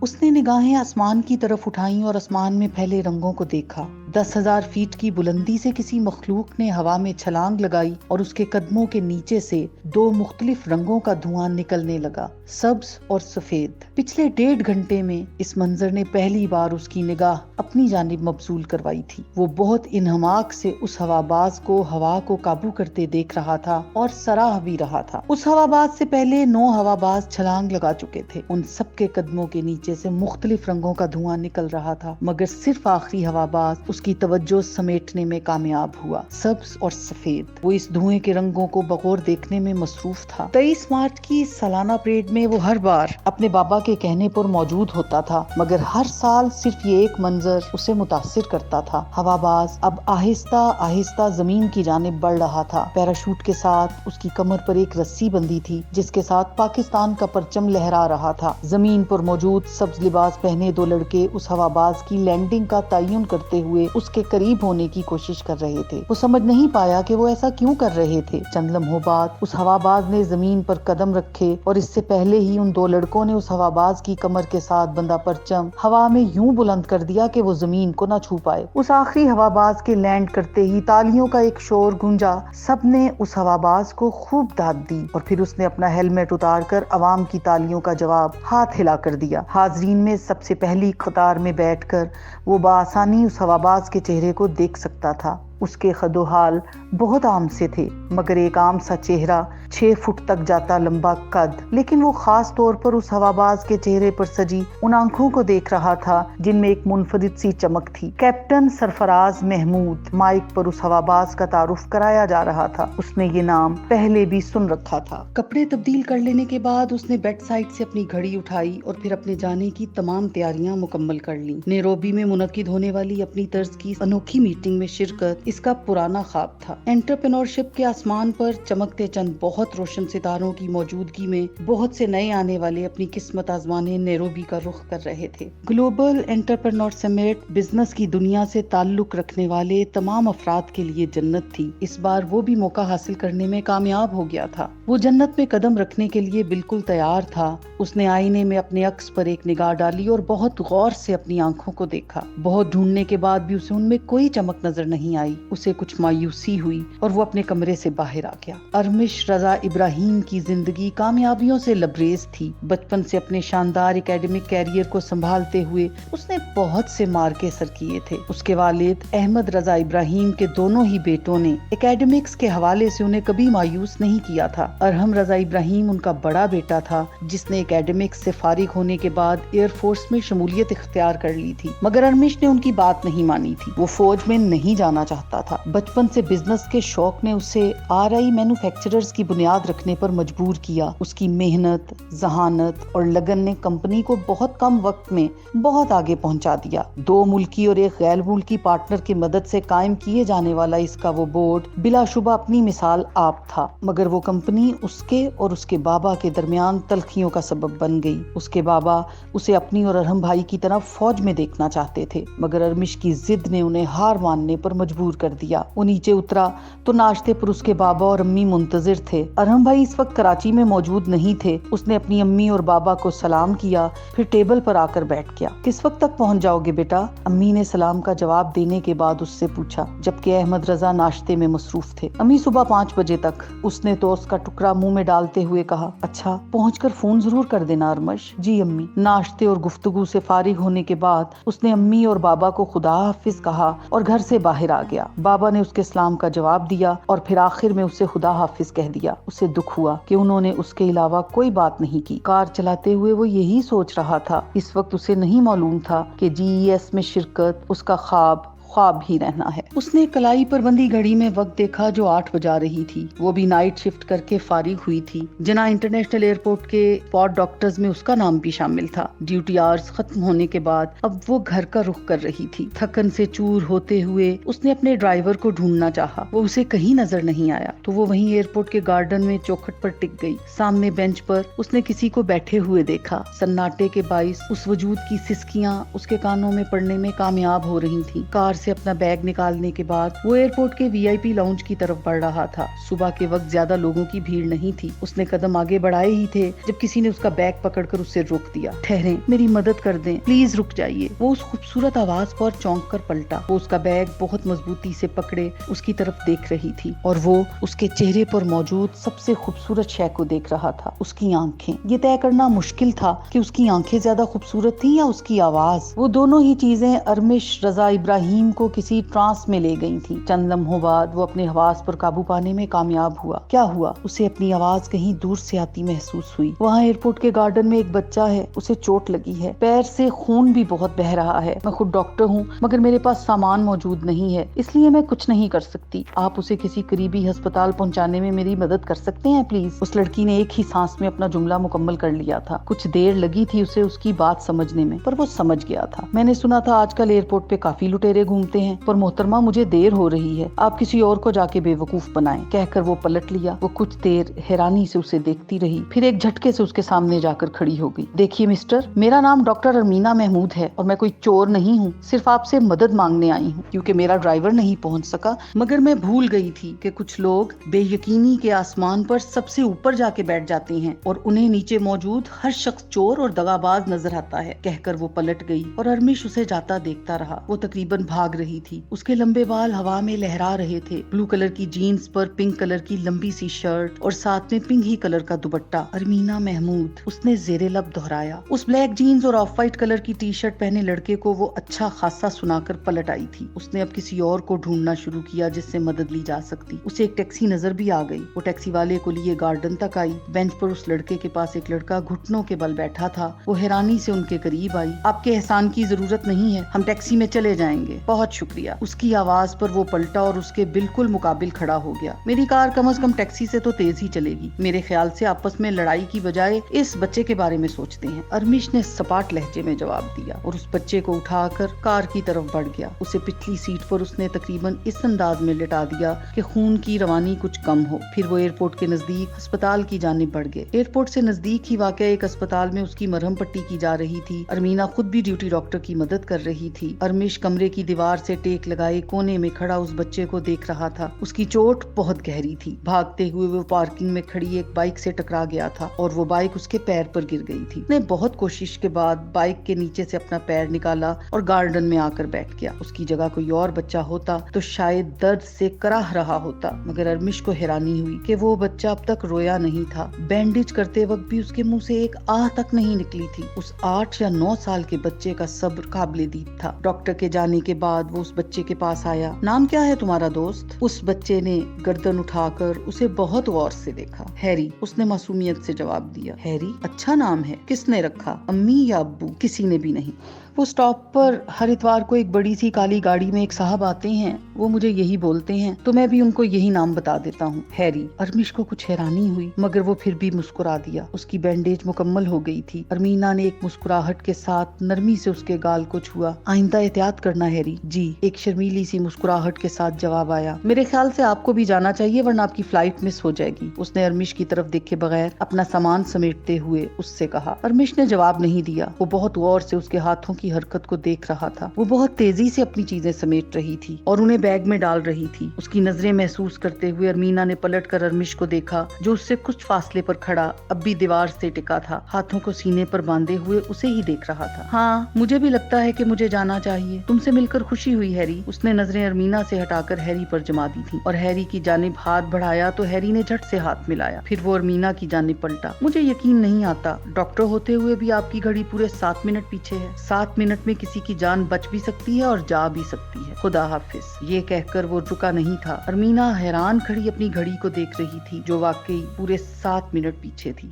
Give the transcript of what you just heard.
اس نے نگاہیں آسمان کی طرف اٹھائیں اور آسمان میں پھیلے رنگوں کو دیکھا۔ 10,000 فیٹ کی بلندی سے کسی مخلوق نے ہوا میں چھلانگ لگائی اور اس کے قدموں کے نیچے سے 2 مختلف رنگوں کا دھواں نکلنے لگا، سبز اور سفید۔ پچھلے 1.5 گھنٹے میں اس منظر نے پہلی بار اس کی نگاہ اپنی جانب مبذول کروائی تھی۔ وہ بہت انہماک سے اس ہواباز کو ہوا کو قابو کرتے دیکھ رہا تھا اور سراہ بھی رہا تھا۔ اس ہواباز سے پہلے 9 ہواباز چھلانگ لگا چکے تھے۔ ان سب کے قدموں کے نیچے سے مختلف رنگوں کا دھواں نکل رہا تھا، مگر صرف آخری ہواباز اس کی توجہ سمیٹنے میں کامیاب ہوا، سبز اور سفید۔ وہ اس دھوئیں کے رنگوں کو بغور دیکھنے میں مصروف تھا۔ 23 مارچ کی سالانہ پریڈ میں وہ ہر بار اپنے بابا کے کہنے پر موجود ہوتا تھا، مگر ہر سال صرف یہ ایک منظر اسے متاثر کرتا تھا۔ ہواباز اب آہستہ آہستہ زمین کی جانب بڑھ رہا تھا۔ پیراشوٹ کے ساتھ اس کی کمر پر ایک رسی بندھی تھی جس کے ساتھ پاکستان کا پرچم لہرا رہا تھا۔ زمین پر موجود سبز لباس پہنے 2 لڑکے اس ہواباز کی لینڈنگ کا تعین کرتے ہوئے اس کے قریب ہونے کی کوشش کر رہے تھے۔ وہ سمجھ نہیں پایا کہ وہ ایسا کیوں کر رہے تھے۔ چند لمحوں بعد اس ہواباز نے زمین پر قدم رکھے اور اس سے پہلے ہی ان 2 لڑکوں نے اس ہواباز کی کمر کے ساتھ بندھا پرچم ہوا میں یوں بلند کر دیا کہ وہ زمین کو نہ چھو پائے۔ اس آخری ہواباز کے لینڈ کرتے ہی تالیوں کا ایک شور گونجا۔ سب نے اس ہواباز کو خوب داد دی اور پھر اس نے اپنا ہیلمٹ اتار کر عوام کی تالیوں کا جواب ہاتھ ہلا کر دیا۔ حاضرین میں سب سے پہلی قطار میں بیٹھ کر وہ بآسانی اس ہواباز کے چہرے کو دیکھ سکتا تھا۔ اس کے قد و حال بہت عام سے تھے، مگر ایک عام سا چہرہ، 6 فٹ تک جاتا لمبا قد، لیکن وہ خاص طور پر اس ہواباز کے چہرے پر سجی ان آنکھوں کو دیکھ رہا تھا جن میں ایک منفرد سی چمک تھی۔ کیپٹن سرفراز محمود مائک پر اس ہواباز کا تعارف کرایا جا رہا تھا۔ اس نے یہ نام پہلے بھی سن رکھا تھا۔ کپڑے تبدیل کر لینے کے بعد اس نے بیڈ سائڈ سے اپنی گھڑی اٹھائی اور پھر اپنے جانے کی تمام تیاریاں مکمل کر لیں۔ نیروبی میں منعقد ہونے والی اپنی طرز کی انوکھی میٹنگ میں شرکت اس کا پرانا خواب تھا۔ انٹرپرینورشپ کے آسمان پر چمکتے چند بہت روشن ستاروں کی موجودگی میں بہت سے نئے آنے والے اپنی قسمت آزمانے نیروبی کا رخ کر رہے تھے۔ گلوبل انٹرپرینور سمٹ بزنس کی دنیا سے تعلق رکھنے والے تمام افراد کے لیے جنت تھی۔ اس بار وہ بھی موقع حاصل کرنے میں کامیاب ہو گیا تھا۔ وہ جنت میں قدم رکھنے کے لیے بالکل تیار تھا۔ اس نے آئینے میں اپنے عکس پر ایک نگاہ ڈالی اور بہت غور سے اپنی آنکھوں کو دیکھا۔ بہت ڈھونڈنے کے بعد بھی اسے ان میں کوئی چمک نظر نہیں آئی۔ اسے کچھ مایوسی ہوئی اور وہ اپنے کمرے سے باہر آ گیا۔ ارمش رضا ابراہیم کی زندگی کامیابیوں سے لبریز تھی۔ بچپن سے اپنے شاندار اکیڈمک کیریئر کو سنبھالتے ہوئے اس نے بہت سے مارکے سر کیے تھے۔ اس کے والد احمد رضا ابراہیم کے دونوں ہی بیٹوں نے اکیڈمکس کے حوالے سے انہیں کبھی مایوس نہیں کیا تھا۔ ارحم رضا ابراہیم ان کا بڑا بیٹا تھا جس نے اکیڈمکس سے فارغ ہونے کے بعد ایئر فورس میں شمولیت اختیار کر لی تھی، مگر ارمش نے ان کی بات نہیں مانی تھی۔ وہ فوج میں نہیں جانا چاہتا تھا۔ بچپن سے بزنس کے شوق نے اسے آرائی مینوفیکچررز کی بنیاد رکھنے پر مجبور کیا۔ اس کی محنت، ذہانت اور لگن نے کمپنی کو بہت کم وقت میں بہت آگے پہنچا دیا۔ 2 ملکی اور 1 غیر ملکی پارٹنر کی مدد سے قائم کیے جانے والا اس کا وہ بورڈ بلا شبہ اپنی مثال آپ تھا، مگر وہ کمپنی اس کے اور اس کے بابا کے درمیان تلخیوں کا سبب بن گئی۔ اس کے بابا اسے اپنی اور ارحم بھائی کی طرح فوج میں دیکھنا چاہتے تھے، مگر ارمش کی ضد نے انہیں ہار ماننے پر مجبور کر دیا۔ وہ نیچے اترا تو ناشتے پر اس کے بابا اور امی منتظر تھے۔ ارحم بھائی اس وقت کراچی میں موجود نہیں تھے۔ اس نے اپنی امی اور بابا کو سلام کیا، پھر ٹیبل پر آ کر بیٹھ گیا۔ کس وقت تک پہنچ جاؤ گے بیٹا؟ امی نے سلام کا جواب دینے کے بعد اس سے پوچھا، جبکہ احمد رضا ناشتے میں مصروف تھے۔ امی صبح 5 بجے تک، اس نے تو اس کا ٹکڑا منہ میں ڈالتے ہوئے کہا۔ اچھا، پہنچ کر فون ضرور کر دینا ارمش۔ جی امی۔ ناشتے اور گفتگو سے فارغ ہونے کے بعد اس نے امی اور بابا کو خدا حافظ کہا اور گھر سے باہر آ گیا۔ بابا نے اس کے سلام کا جواب دیا اور پھر آخر میں اسے خدا حافظ کہہ دیا۔ اسے دکھ ہوا کہ انہوں نے اس کے علاوہ کوئی بات نہیں کی۔ کار چلاتے ہوئے وہ یہی سوچ رہا تھا۔ اس وقت اسے نہیں معلوم تھا کہ GES میں شرکت اس کا خواب ہی رہنا ہے۔ اس نے کلائی پر بندی گھڑی میں وقت دیکھا جو 8 بجا رہی تھی۔ وہ بھی نائٹ شفٹ کر کے فارغ ہوئی تھی۔ جناح انٹرنیشنل ایئرپورٹ کے اسپاٹ ڈاکٹرز میں اس کا نام بھی شامل تھا۔ ڈیوٹی آورز ختم ہونے کے بعد اب وہ گھر کا رخ کر رہی تھی۔ تھکن سے چور ہوتے ہوئے اس نے اپنے ڈرائیور کو ڈھونڈنا چاہا، وہ اسے کہیں نظر نہیں آیا، تو وہ وہیں ایئرپورٹ کے گارڈن میں چوکھٹ پر ٹک گئی۔ سامنے بینچ پر اس نے کسی کو بیٹھے ہوئے دیکھا۔ سناٹے کے باعث اس وجود کی سسکیاں اس کے کانوں میں پڑنے میں کامیاب ہو رہی تھیں۔ کار से अपना बैग निकालने के बाद वो एयरपोर्ट के VIP लाउंज की तरफ बढ़ रहा था। सुबह के वक्त ज्यादा लोगों की भीड़ नहीं थी। उसने कदम आगे बढ़ाए ही थे जब किसी ने उसका बैग पकड़कर उसे रोक दिया। ठहरें, मेरी मदद कर दें, प्लीज रुक जाइए। वो उस खूबसूरत आवाज पर चौंक कर पलटा। वो उसका बैग बहुत मजबूती से पकड़े उसकी तरफ देख रही थी और वो उसके चेहरे पर मौजूद सबसे खूबसूरत शय को देख रहा था, उसकी आंखें। ये तय करना मुश्किल था कि उसकी आंखें ज्यादा खूबसूरत थी या उसकी आवाज। वो दोनों ही चीजें अरमिश रजा इब्राहिम को किसी ट्रांस में ले गई थी। चंद लम्हों बाद वो अपने हवास पर काबू पाने में कामयाब हुआ। क्या हुआ? उसे अपनी आवाज कहीं दूर से आती महसूस हुई। वहाँ एयरपोर्ट के गार्डन में एक बच्चा है, उसे चोट लगी है, पैर से खून भी बहुत बह रहा है। मैं खुद डॉक्टर हूँ मगर मेरे पास सामान मौजूद नहीं है, इसलिए मैं कुछ नहीं कर सकती। आप उसे किसी करीबी अस्पताल पहुँचाने में मेरी मदद कर सकते हैं प्लीज? उस लड़की ने एक ही सांस में अपना जुमला मुकम्मल कर लिया था। कुछ देर लगी थी उसे उसकी बात समझने में, पर वो समझ गया था। मैंने सुना था आजकल एयरपोर्ट पे काफी लुटेरे घूमते हैं, पर मोहतरमा मुझे देर हो रही है, आप किसी और को जाके बेवकूफ बनाएं। कहकर वो पलट लिया। वो कुछ देर हैरानी से उसे देखती रही, फिर एक झटके से उसके सामने जाकर खड़ी हो गई। देखिए मिस्टर, मेरा नाम डॉक्टर अरमीना महमूद है और मैं कोई चोर नहीं हूँ, सिर्फ आपसे मदद मांगने आई हूँ क्योंकि मेरा ड्राइवर नहीं पहुँच सका। मगर मैं भूल गई थी कि कुछ लोग बेयकीनी के आसमान पर सबसे ऊपर जाके बैठ जाते हैं और उन्हें नीचे मौजूद हर शख्स चोर और दगाबाज नजर आता है। कहकर वो पलट गई और अरमिश उसे जाता देखता रहा। वो तकरीबन भाग रही थी। उसके लंबे बाल हवा में लहरा रहे थे। ब्लू कलर की जीन्स पर पिंक कलर की लंबी सी शर्ट और साथ में पिंक ही कलर का दुपट्टा। अरमीना महमूद, उसने जेरे लब दोहराया। उस ब्लैक जीन्स और ऑफ वाइट कलर की टी शर्ट पहने लड़के को वो अच्छा खासा सुनाकर पलट आई थी। उसने अब किसी और को ढूंढना शुरू किया जिससे मदद ली जा सकती। उसे एक टैक्सी नजर भी आ गई। वो टैक्सी वाले को लिए गार्डन तक आई। बेंच पर उस लड़के के पास एक लड़का घुटनों के बल बैठा था। वो हैरानी से उनके करीब आई। आपके एहसान की जरूरत नहीं है, हम टैक्सी में चले जाएंगे, बहुत शुक्रिया। उसकी आवाज पर वो पलटा और उसके बिल्कुल मुकाबिल खड़ा हो गया। मेरी कार कम से कम टैक्सी से तो तेज ही चलेगी। मेरे ख्याल से आपस में लड़ाई की बजाय इस बच्चे के बारे में सोचते हैं। अरमिश ने सपाट लहजे में जवाब दिया और उस बच्चे को उठाकर कार की तरफ बढ़ गया। उसे पिछली सीट पर उसने तकरीबन इस अंदाज में लिटा दिया कि खून की रवानी कुछ कम हो। फिर वो एयरपोर्ट के नजदीक अस्पताल की जानिब बढ़ गए। एयरपोर्ट से नजदीक ही वाक़या एक अस्पताल में उसकी मरहम पट्टी की जा रही थी। अरमीना खुद भी ड्यूटी डॉक्टर की मदद कर रही थी। अरमिश कमरे की दीवार से टेक लगाए कोने में खड़ा उस बच्चे को देख रहा था। उसकी चोट बहुत गहरी थी। भागते हुए वो पार्किंग में खड़ी एक बाइक से टकरा गया था और वो बाइक उसके पैर पर गिर गई थी। उसने बहुत कोशिश के बाद बाइक के नीचे से अपना पैर निकाला और गार्डन में आकर बैठ गया। उसकी जगह कोई और बच्चा होता तो शायद दर्द से कराह रहा होता, मगर अरमिश को हैरानी हुई कि वो बच्चा अब तक रोया नहीं था। बैंडेज करते वक्त भी उसके मुंह से एक आह तक नहीं निकली थी। उस 8 या 9 साल के बच्चे का सब्र काबिल-ए-दीद था। डॉक्टर के जाने के बाद वो उस बच्चे के पास आया। नाम क्या है तुम्हारा दोस्त? उस बच्चे ने गर्दन उठाकर उसे बहुत गौर से देखा। हैरी, उसने मासूमियत से जवाब दिया। हैरी? अच्छा नाम है, किसने रखा? अम्मी या अब्बू? किसी ने भी नहीं। वो स्टॉप पर हर इतवार को एक बड़ी सी काली गाड़ी में एक साहब आते हैं, वो मुझे यही बोलते हैं, तो मैं भी उनको यही नाम बता देता हूँ, हैरी। अरमिश को कुछ हैरानी हुई मगर वो फिर भी मुस्कुरा दिया। उसकी बैंडेज मुकम्मल हो गई थी। अरमीना ने एक मुस्कुराहट के साथ नरमी से उसके गाल को छुआ। आइंदा एहतियात करना हैरी। जी, एक शर्मीली सी मुस्कुराहट के साथ जवाब आया। मेरे ख्याल से आपको भी जाना चाहिए वरना आपकी फ्लाइट मिस हो जाएगी। उसने अरमिश की तरफ देखे बगैर अपना सामान समेटते हुए उससे कहा। अरमिश ने जवाब नहीं दिया। वो बहुत गौर से उसके हाथों की हरकत को देख रहा था। वो बहुत तेजी से अपनी चीजें समेट रही थी और उन्हें बैग में डाल रही थी। उसकी नजरें महसूस करते हुए अरमीना ने पलटकर अरमिश को देखा जो उससे कुछ फासले पर खड़ा अब भी दीवार से टिका था, हाथों को सीने पर बांधे हुए उसे ही देख रहा था। हाँ, मुझे भी लगता है कि मुझे जाना चाहिए। तुमसे मिलकर खुशी हुई हैरी। उसने नजरें अरमीना से हटाकर हैरी पर जमा दी थी और हैरी की जानिब हाथ बढ़ाया तो हैरी ने झट से हाथ मिलाया। फिर वो अरमीना की जानिब पलटा। मुझे यकीन नहीं आता, डॉक्टर होते हुए भी आपकी घड़ी पूरे 7 मिनट पीछे है। 7 मिनट में किसी की जान बच भी सकती है और जा भी सकती है। खुदा हाफिज। ये कहकर वो रुका नहीं था। अरमीना हैरान खड़ी अपनी घड़ी को देख रही थी जो वाकई पूरे 7 मिनट पीछे थी।